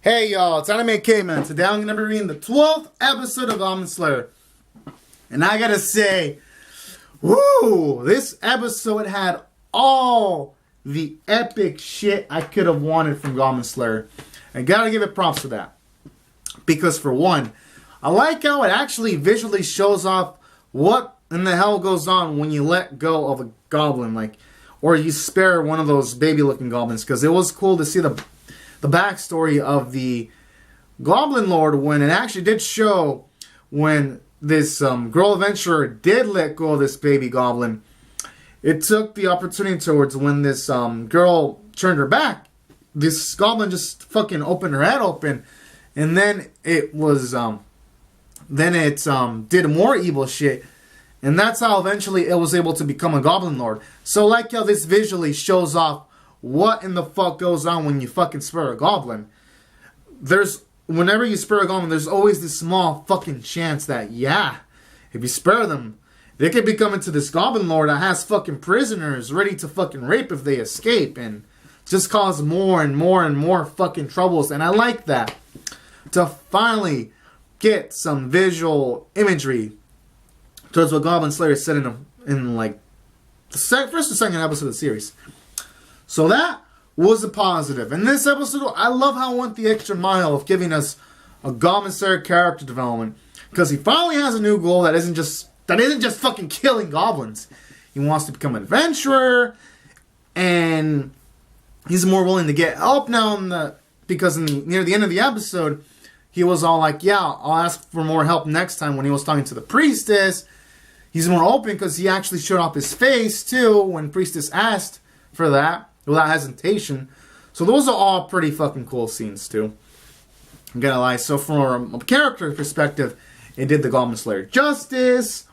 Hey y'all, it's Anime Caveman. Today I'm going to be reading the 12th episode of Goblin Slayer. And I gotta say, woo! This episode had all the epic shit I could have wanted from Goblin Slayer. I gotta give it props for that. Because for one, I like how it actually visually shows off what in the hell goes on when you let go of a goblin, or you spare one of those baby-looking goblins. Because it was cool to see the backstory of the Goblin Lord when it actually did show when this girl adventurer did let go of this baby goblin. It took the opportunity towards when this girl turned her back. This goblin just fucking opened her head open, and then it was did more evil shit, and that's how eventually it was able to become a Goblin Lord. So like how this visually shows off what in the fuck goes on when you fucking spare a goblin. Whenever you spare a goblin, there's always this small fucking chance that, yeah, if you spare them, they could become into this Goblin Lord that has fucking prisoners ready to fucking rape if they escape, and just cause more and more and more fucking troubles. And I like that. To finally get some visual imagery towards what Goblin Slayer said in like the first or second episode of the series. So that was a positive. In this episode, I love how it went the extra mile of giving us a Goblin Slayer character development, because he finally has a new goal that isn't just fucking killing goblins. He wants to become an adventurer, and he's more willing to get help now. Because near the end of the episode, he was all like, "Yeah, I'll ask for more help next time." When he was talking to the priestess, he's more open because he actually showed off his face too when priestess asked for that. Without hesitation. So those are all pretty fucking cool scenes too. I'm gonna lie. So from a character perspective, it did the Goblin Slayer justice.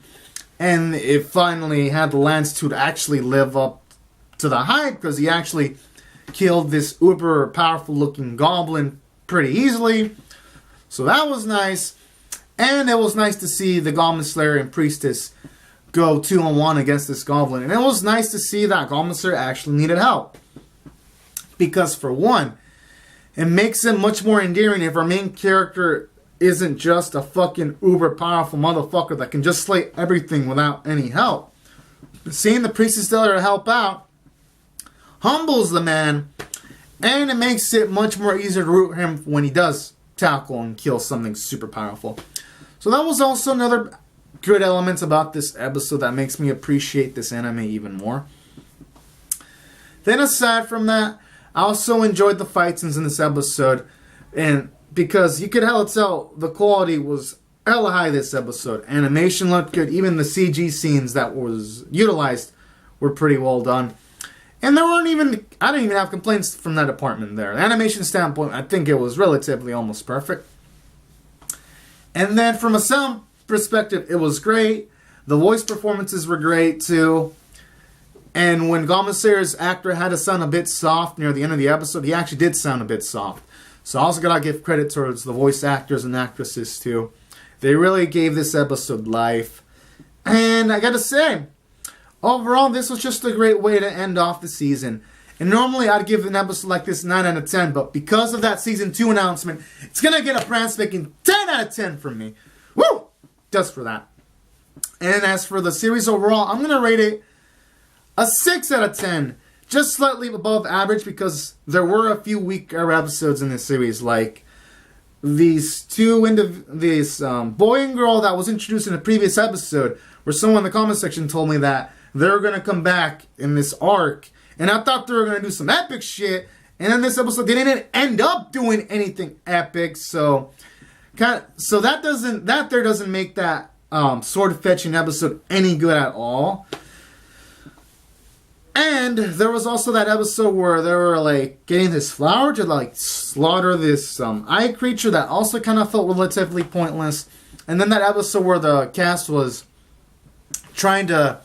And it finally had the Lance to actually live up to the hype, because he actually killed this uber powerful looking goblin pretty easily. So that was nice. And it was nice to see the Goblin Slayer and priestess go 2-on-1 against this goblin. And it was nice to see that Goblin Slayer actually needed help. Because for one, it makes him much more endearing if our main character isn't just a fucking uber powerful motherfucker that can just slay everything without any help. Seeing the priestess tell her to help out humbles the man, and it makes it much more easier to root him when he does tackle and kill something super powerful. So that was also another good element about this episode that makes me appreciate this anime even more. Then aside from that, I also enjoyed the fight scenes in this episode, and because you could hella tell the quality was hella high this episode. Animation looked good, even the CG scenes that was utilized were pretty well done. And I didn't even have complaints from that department there. The animation standpoint, I think it was relatively almost perfect. And then from a sound perspective, it was great. The voice performances were great too. And when Goblin Slayer's actor had to sound a bit soft near the end of the episode, he actually did sound a bit soft. So I also gotta give credit towards the voice actors and actresses too. They really gave this episode life. And I gotta say, overall, this was just a great way to end off the season. And normally I'd give an episode like this 9 out of 10, but because of that Season 2 announcement, it's gonna get a brand spanking 10 out of 10 from me. Woo! Just for that. And as for the series overall, I'm gonna rate it a 6 out of 10. Just slightly above average, because there were a few weaker episodes in this series, like these boy and girl that was introduced in a previous episode, where someone in the comment section told me that they're going to come back in this arc, and I thought they were going to do some epic shit, and in this episode they didn't end up doing anything epic, so that doesn't make that sword fetching episode any good at all. And there was also that episode where they were like getting this flower to like slaughter this eye creature that also kind of felt relatively pointless. And then that episode where the cast was trying to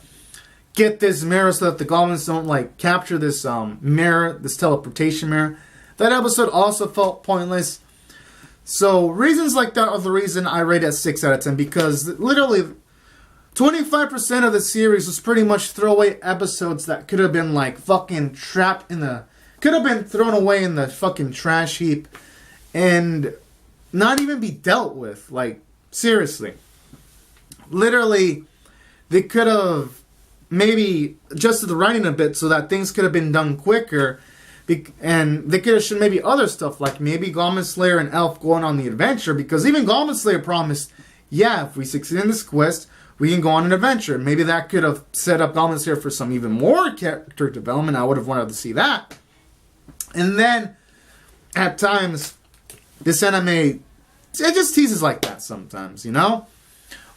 get this mirror so that the goblins don't like capture this mirror, this teleportation mirror. That episode also felt pointless. So reasons like that are the reason I rate it at 6 out of 10, because literally 25% of the series was pretty much throwaway episodes that could have been like fucking could have been thrown away in the fucking trash heap. and not even be dealt with. Like, seriously. Literally, they could have maybe adjusted the writing a bit so that things could have been done quicker. And they could have shown maybe other stuff, like maybe Goblin Slayer and Elf going on the adventure, because even Goblin Slayer promised, yeah, if we succeed in this quest, we can go on an adventure. Maybe that could have set up Goblin Slayer for some even more character development. I would have wanted to see that. And then, at times, this anime, it just teases like that sometimes, you know?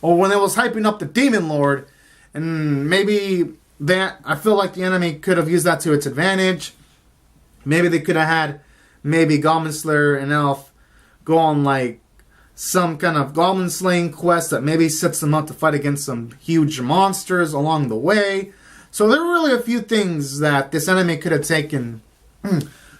Or when it was hyping up the Demon Lord, and maybe that, I feel like the anime could have used that to its advantage. Maybe they could have had maybe Goblin Slayer and Elf go on like some kind of goblin slaying quest that maybe sets them up to fight against some huge monsters along the way. So there were really a few things that this anime could have taken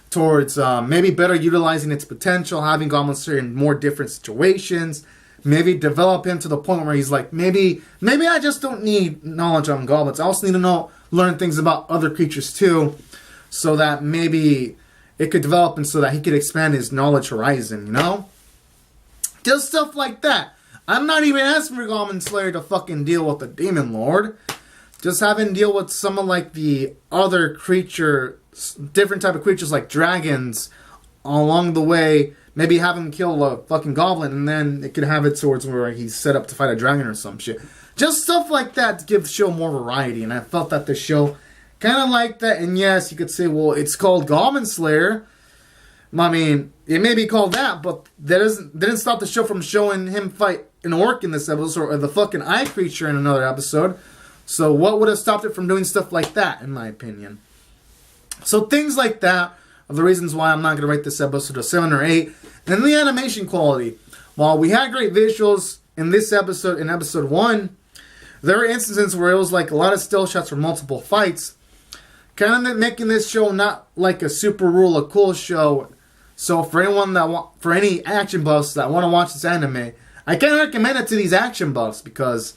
towards maybe better utilizing its potential, having Goblin Slayer in more different situations, maybe develop him to the point where he's like, maybe I just don't need knowledge on goblins. I also need to learn things about other creatures too, so that maybe it could develop and so that he could expand his knowledge horizon, you know? Just stuff like that. I'm not even asking for Goblin Slayer to fucking deal with the Demon Lord. Just have him deal with some of like the other different type of creatures like dragons along the way. Maybe have him kill a fucking goblin, and then it could have it towards where he's set up to fight a dragon or some shit. Just stuff like that to give the show more variety, and I felt that the show kind of like that. And yes, you could say, well, it's called Goblin Slayer. I mean, it may be called that, but that didn't stop the show from showing him fight an orc in this episode, or the fucking eye creature in another episode. So what would have stopped it from doing stuff like that, in my opinion? So things like that are the reasons why I'm not going to rate this episode a 7 or 8. And the animation quality. While we had great visuals in this episode, in episode 1, there were instances where it was like a lot of still shots for multiple fights, kind of making this show not like a super rule of cool show. So for any action buffs that want to watch this anime, I can't recommend it to these action buffs because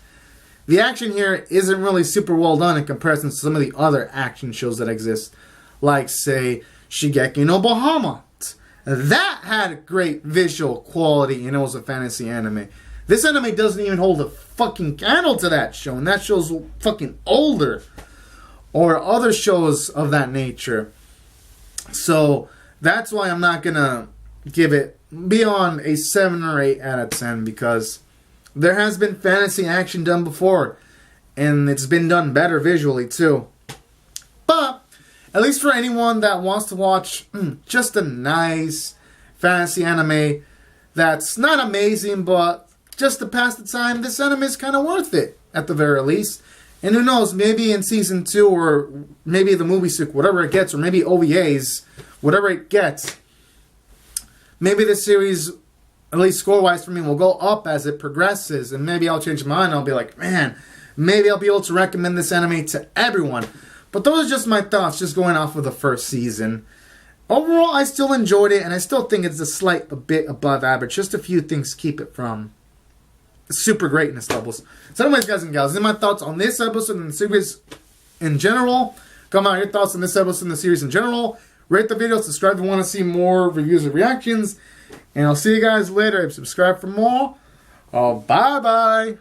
the action here isn't really super well done in comparison to some of the other action shows that exist, like say Shingeki no Bahamut. That had great visual quality and it was a fantasy anime. This anime doesn't even hold a fucking candle to that show, and that show's fucking older. Or other shows of that nature. So that's why I'm not gonna give it beyond a 7 or 8 out of 10, because there has been fantasy action done before, and it's been done better visually too. But at least for anyone that wants to watch just a nice fantasy anime that's not amazing, but just to pass the time, this anime is kind of worth it at the very least. And who knows, maybe in season 2 or maybe the movie sequel, whatever it gets, or maybe OVAs, whatever it gets, maybe this series, at least score-wise for me, will go up as it progresses. And maybe I'll change my mind. I'll be like, man, maybe I'll be able to recommend this anime to everyone. But those are just my thoughts, just going off of the first season. Overall, I still enjoyed it, and I still think it's a bit above average. Just a few things keep it from super greatness levels. So anyways, guys and gals, these are my thoughts on this episode and the series in general. Comment on your thoughts on this episode and the series in general. Rate the video, subscribe if you want to see more reviews and reactions. And I'll see you guys later. Subscribe for more. Bye-bye.